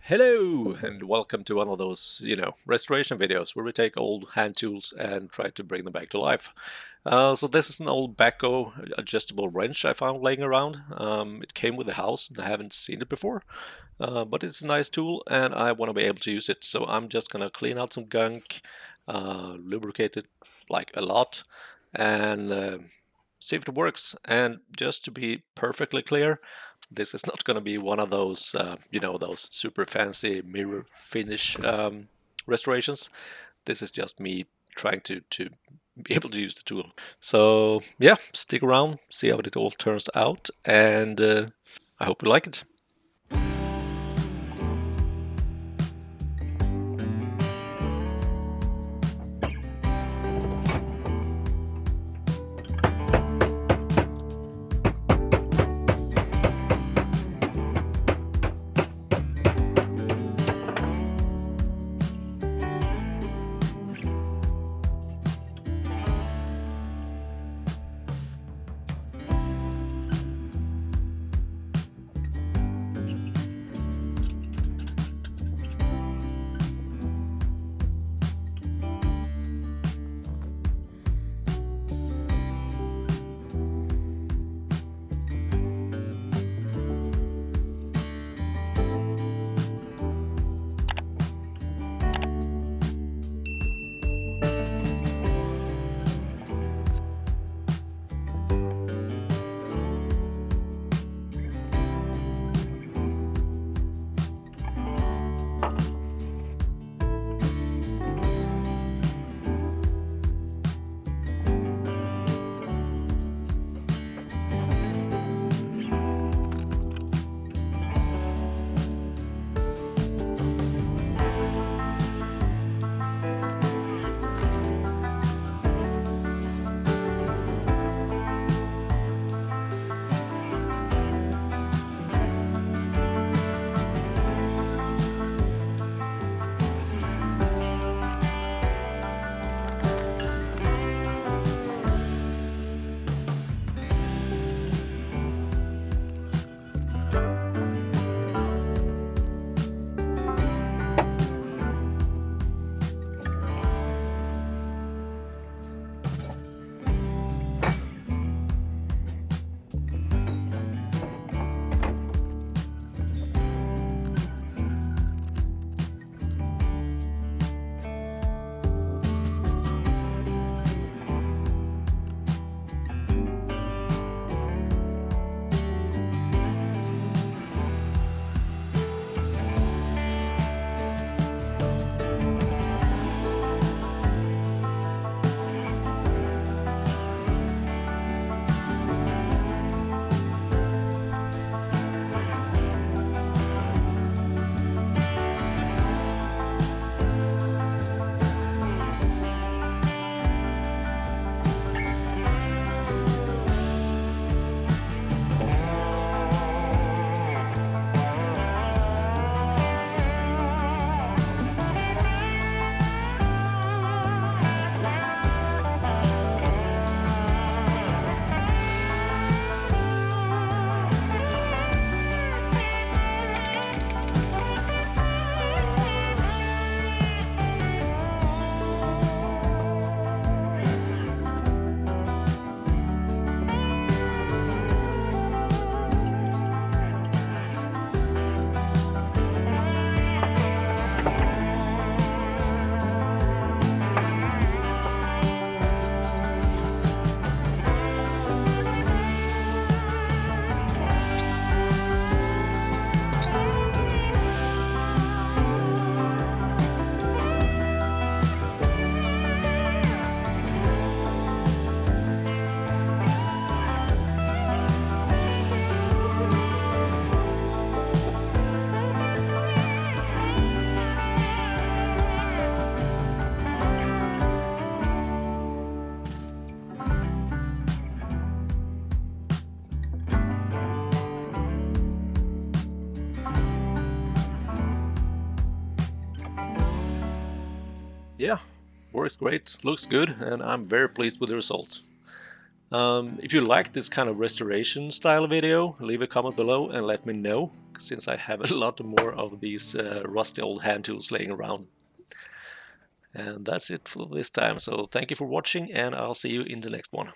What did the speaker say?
Hello, and welcome to one of those, restoration videos where we take old hand tools and try to bring them back to life. So this is an old Bacho adjustable wrench I found laying around. It came with the house and I haven't seen it before, but it's a nice tool and I want to be able to use it. So I'm just gonna clean out some gunk, lubricate it like a lot, and see if it works. And just to be perfectly clear, this is not going to be one of those, those super fancy mirror finish restorations. This is just me trying to be able to use the tool. So yeah, stick around, see how it all turns out, and I hope you like it. Yeah, works great, looks good, and I'm very pleased with the result. If you like this kind of restoration style video, leave a comment below and let me know. since I have a lot more of these rusty old hand tools laying around. And that's it for this time. So thank you for watching, and I'll see you in the next one.